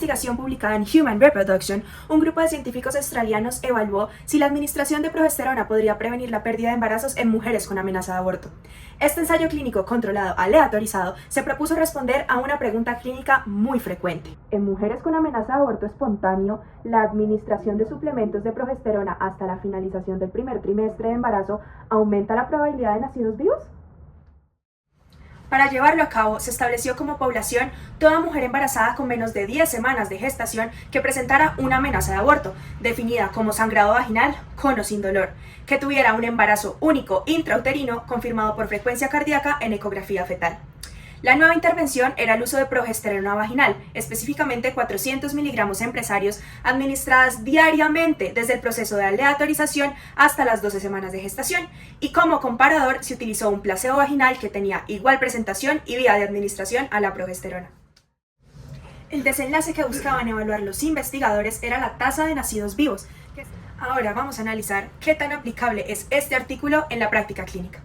investigación publicada en Human Reproduction, un grupo de científicos australianos evaluó si la administración de progesterona podría prevenir la pérdida de embarazos en mujeres con amenaza de aborto. Este ensayo clínico controlado aleatorizado se propuso responder a una pregunta clínica muy frecuente. En mujeres con amenaza de aborto espontáneo, ¿la administración de suplementos de progesterona hasta la finalización del primer trimestre de embarazo aumenta la probabilidad de nacidos vivos? Para llevarlo a cabo, se estableció como población toda mujer embarazada con menos de 10 semanas de gestación que presentara una amenaza de aborto, definida como sangrado vaginal con o sin dolor, que tuviera un embarazo único intrauterino confirmado por frecuencia cardíaca en ecografía fetal. La nueva intervención era el uso de progesterona vaginal, específicamente 400 miligramos empresarios, administradas diariamente desde el proceso de aleatorización hasta las 12 semanas de gestación, y como comparador se utilizó un placebo vaginal que tenía igual presentación y vía de administración a la progesterona. El desenlace que buscaban evaluar los investigadores era la tasa de nacidos vivos. Ahora vamos a analizar qué tan aplicable es este artículo en la práctica clínica.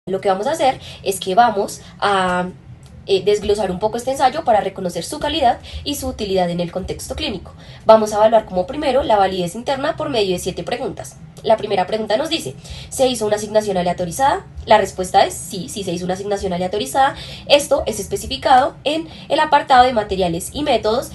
Lo que vamos a hacer es que vamos a desglosar un poco este ensayo para reconocer su calidad y su utilidad en el contexto clínico. Vamos a evaluar como primero la validez interna por medio de 7 preguntas. La primera pregunta nos dice, ¿se hizo una asignación aleatorizada? La respuesta es sí, sí se hizo una asignación aleatorizada. Esto es especificado en el apartado de materiales y métodos,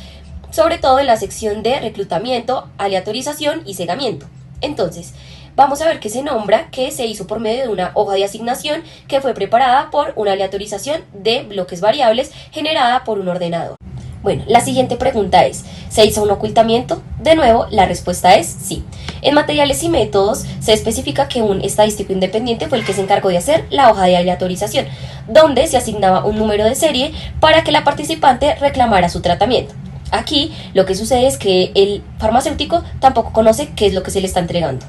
sobre todo en la sección de reclutamiento, aleatorización y cegamiento. Entonces, vamos a ver que se nombra que se hizo por medio de una hoja de asignación que fue preparada por una aleatorización de bloques variables generada por un ordenador. Bueno, la siguiente pregunta es, ¿se hizo un ocultamiento? De nuevo, la respuesta es sí. En materiales y métodos se especifica que un estadístico independiente fue el que se encargó de hacer la hoja de aleatorización, donde se asignaba un número de serie para que la participante reclamara su tratamiento. Aquí lo que sucede es que el farmacéutico tampoco conoce qué es lo que se le está entregando.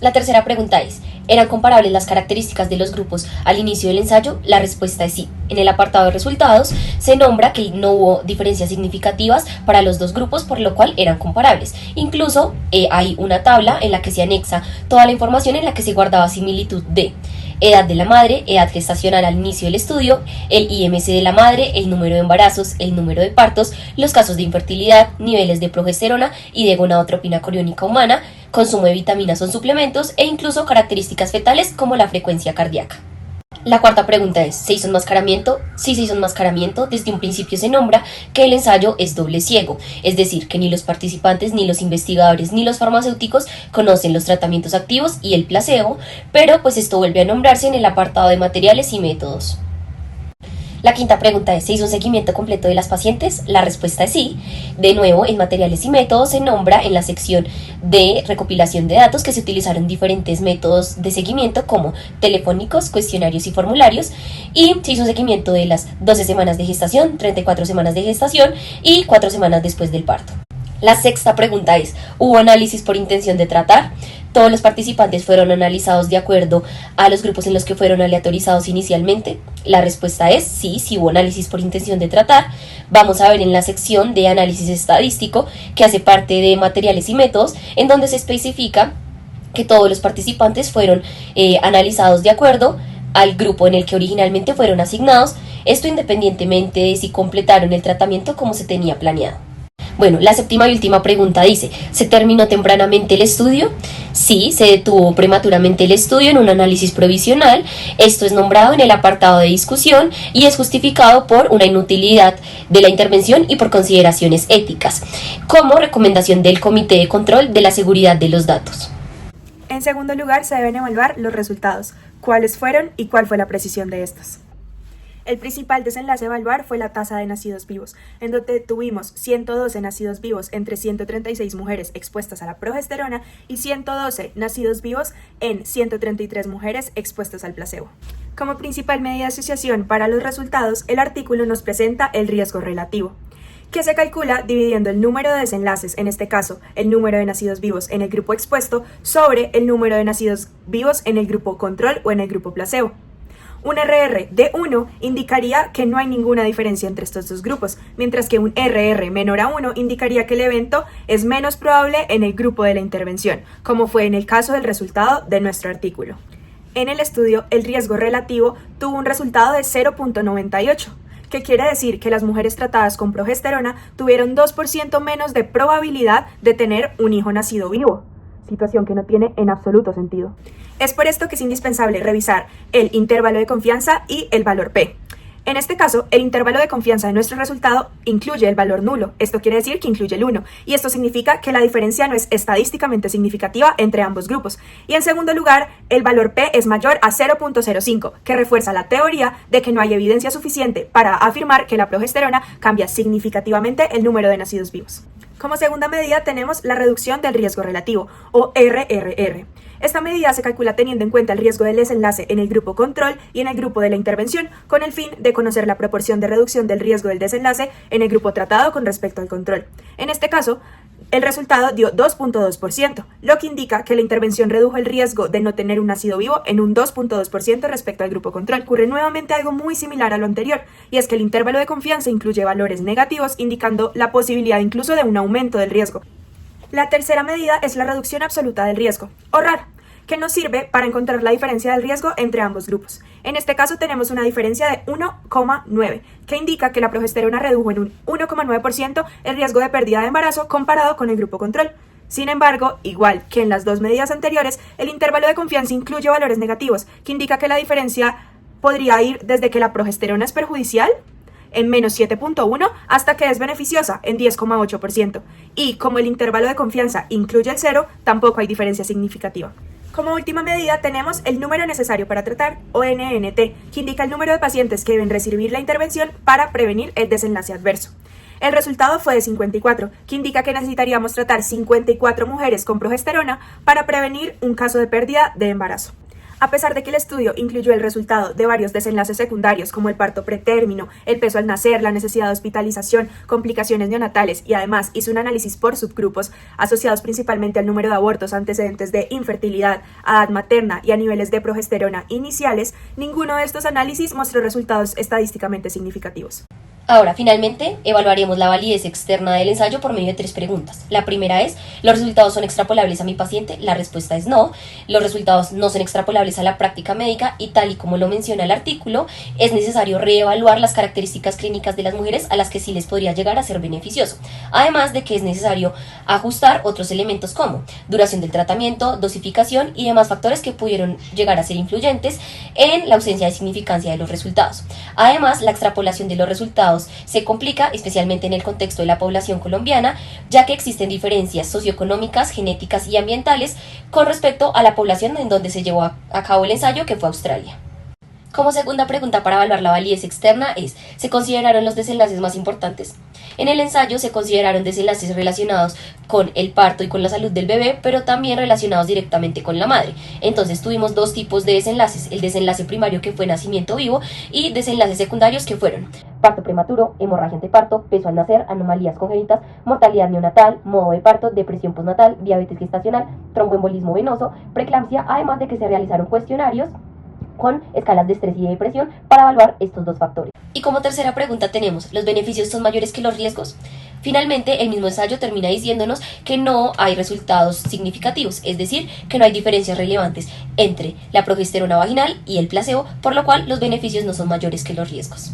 La tercera pregunta es, ¿eran comparables las características de los grupos al inicio del ensayo? La respuesta es sí. En el apartado de resultados se nombra que no hubo diferencias significativas para los dos grupos, por lo cual eran comparables. Incluso hay una tabla en la que se anexa toda la información en la que se guardaba similitud de edad de la madre, edad gestacional al inicio del estudio, el IMC de la madre, el número de embarazos, el número de partos, los casos de infertilidad, niveles de progesterona y de gonadotropina coriónica humana, consumo de vitaminas o suplementos e incluso características fetales como la frecuencia cardíaca. La cuarta pregunta es, ¿se hizo enmascaramiento? Sí se hizo enmascaramiento. Desde un principio se nombra que el ensayo es doble ciego, es decir, que ni los participantes, ni los investigadores, ni los farmacéuticos conocen los tratamientos activos y el placebo, pero pues esto vuelve a nombrarse en el apartado de materiales y métodos. La quinta pregunta es, ¿se hizo un seguimiento completo de las pacientes? La respuesta es sí. De nuevo, en materiales y métodos se nombra en la sección de recopilación de datos que se utilizaron diferentes métodos de seguimiento como telefónicos, cuestionarios y formularios, y se hizo un seguimiento de las 12 semanas de gestación, 34 semanas de gestación y 4 semanas después del parto. La sexta pregunta es, ¿hubo análisis por intención de tratar? Todos los participantes fueron analizados de acuerdo a los grupos en los que fueron aleatorizados inicialmente. La respuesta es sí, sí hubo análisis por intención de tratar. Vamos a ver en la sección de análisis estadístico, que hace parte de materiales y métodos, en donde se especifica que todos los participantes fueron analizados de acuerdo al grupo en el que originalmente fueron asignados, esto independientemente de si completaron el tratamiento como se tenía planeado. Bueno, la séptima y última pregunta dice, ¿se terminó tempranamente el estudio? Sí, se detuvo prematuramente el estudio en un análisis provisional. Esto es nombrado en el apartado de discusión y es justificado por una inutilidad de la intervención y por consideraciones éticas, como recomendación del Comité de Control de la Seguridad de los Datos. En segundo lugar, se deben evaluar los resultados, cuáles fueron y cuál fue la precisión de estos. El principal desenlace a evaluar fue la tasa de nacidos vivos, en donde tuvimos 112 nacidos vivos entre 136 mujeres expuestas a la progesterona y 112 nacidos vivos en 133 mujeres expuestas al placebo. Como principal medida de asociación para los resultados, el artículo nos presenta el riesgo relativo, que se calcula dividiendo el número de desenlaces, en este caso el número de nacidos vivos en el grupo expuesto, sobre el número de nacidos vivos en el grupo control o en el grupo placebo. Un RR de 1 indicaría que no hay ninguna diferencia entre estos dos grupos, mientras que un RR menor a 1 indicaría que el evento es menos probable en el grupo de la intervención, como fue en el caso del resultado de nuestro artículo. En el estudio, el riesgo relativo tuvo un resultado de 0.98, que quiere decir que las mujeres tratadas con progesterona tuvieron 2% menos de probabilidad de tener un hijo nacido vivo, situación que no tiene en absoluto sentido. Es por esto que es indispensable revisar el intervalo de confianza y el valor P. En este caso, el intervalo de confianza de nuestro resultado incluye el valor nulo. Esto quiere decir que incluye el 1. Y esto significa que la diferencia no es estadísticamente significativa entre ambos grupos. Y en segundo lugar, el valor P es mayor a 0.05, que refuerza la teoría de que no hay evidencia suficiente para afirmar que la progesterona cambia significativamente el número de nacidos vivos. Como segunda medida tenemos la reducción del riesgo relativo, o RRR. Esta medida se calcula teniendo en cuenta el riesgo del desenlace en el grupo control y en el grupo de la intervención, con el fin de conocer la proporción de reducción del riesgo del desenlace en el grupo tratado con respecto al control. En este caso, el resultado dio 2.2%, lo que indica que la intervención redujo el riesgo de no tener un nacido vivo en un 2.2% respecto al grupo control. Ocurre nuevamente algo muy similar a lo anterior, y es que el intervalo de confianza incluye valores negativos, indicando la posibilidad incluso de un aumento del riesgo. La tercera medida es la reducción absoluta del riesgo, o RAR, que nos sirve para encontrar la diferencia del riesgo entre ambos grupos. En este caso tenemos una diferencia de 1,9, que indica que la progesterona redujo en un 1,9% el riesgo de pérdida de embarazo comparado con el grupo control. Sin embargo, igual que en las dos medidas anteriores, el intervalo de confianza incluye valores negativos, que indica que la diferencia podría ir desde que la progesterona es perjudicial, en menos 7.1, hasta que es beneficiosa, en 10,8%. Y como el intervalo de confianza incluye el 0, tampoco hay diferencia significativa. Como última medida tenemos el número necesario para tratar, o NNT, que indica el número de pacientes que deben recibir la intervención para prevenir el desenlace adverso. El resultado fue de 54, que indica que necesitaríamos tratar 54 mujeres con progesterona para prevenir un caso de pérdida de embarazo. A pesar de que el estudio incluyó el resultado de varios desenlaces secundarios como el parto pretérmino, el peso al nacer, la necesidad de hospitalización, complicaciones neonatales y además hizo un análisis por subgrupos asociados principalmente al número de abortos, antecedentes de infertilidad, a edad materna y a niveles de progesterona iniciales, ninguno de estos análisis mostró resultados estadísticamente significativos. Ahora, finalmente, evaluaremos la validez externa del ensayo por medio de 3 preguntas. La primera es, ¿los resultados son extrapolables a mi paciente? La respuesta es no. Los resultados no son extrapolables a la práctica médica y tal y como lo menciona el artículo, es necesario reevaluar las características clínicas de las mujeres a las que sí les podría llegar a ser beneficioso. Además de que es necesario ajustar otros elementos como duración del tratamiento, dosificación y demás factores que pudieron llegar a ser influyentes en la ausencia de significancia de los resultados. Además, la extrapolación de los resultados se complica especialmente en el contexto de la población colombiana, ya que existen diferencias socioeconómicas, genéticas y ambientales con respecto a la población en donde se llevó a cabo el ensayo, que fue Australia. Como segunda pregunta para evaluar la validez externa es, ¿se consideraron los desenlaces más importantes? En el ensayo se consideraron desenlaces relacionados con el parto y con la salud del bebé, pero también relacionados directamente con la madre. Entonces tuvimos dos tipos de desenlaces, el desenlace primario que fue nacimiento vivo y desenlaces secundarios que fueron parto prematuro, hemorragia anteparto, peso al nacer, anomalías congénitas, mortalidad neonatal, modo de parto, depresión postnatal, diabetes gestacional, tromboembolismo venoso, preeclampsia, además de que se realizaron cuestionarios con escalas de estrés y de depresión para evaluar estos dos factores. Y como tercera pregunta tenemos, ¿los beneficios son mayores que los riesgos? Finalmente, el mismo ensayo termina diciéndonos que no hay resultados significativos, es decir, que no hay diferencias relevantes entre la progesterona vaginal y el placebo, por lo cual los beneficios no son mayores que los riesgos.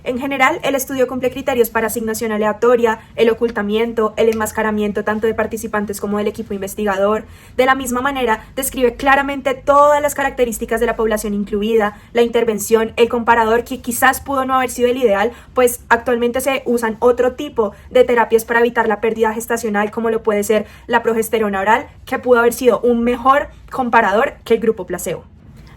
En general, el estudio cumple criterios para asignación aleatoria, el ocultamiento, el enmascaramiento tanto de participantes como del equipo investigador. De la misma manera, describe claramente todas las características de la población incluida, la intervención, el comparador que quizás pudo no haber sido el ideal, pues actualmente se usan otro tipo de terapias para evitar la pérdida gestacional, como lo puede ser la progesterona oral, que pudo haber sido un mejor comparador que el grupo placebo.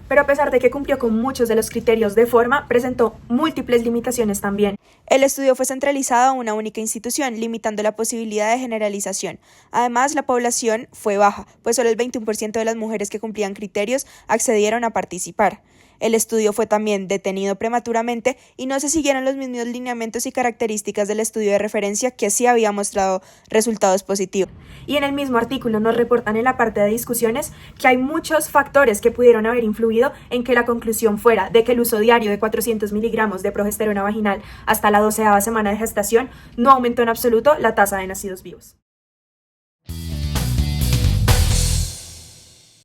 Pero a pesar de que cumplió con muchos de los criterios de forma, presentó múltiples limitaciones también. El estudio fue centralizado a una única institución, limitando la posibilidad de generalización. Además, la población fue baja, pues solo el 21% de las mujeres que cumplían criterios accedieron a participar. El estudio fue también detenido prematuramente y no se siguieron los mismos lineamientos y características del estudio de referencia que sí había mostrado resultados positivos. Y en el mismo artículo nos reportan en la parte de discusiones que hay muchos factores que pudieron haber influido en que la conclusión fuera de que el uso diario de 400 miligramos de progesterona vaginal hasta la 12ª semana de gestación no aumentó en absoluto la tasa de nacidos vivos.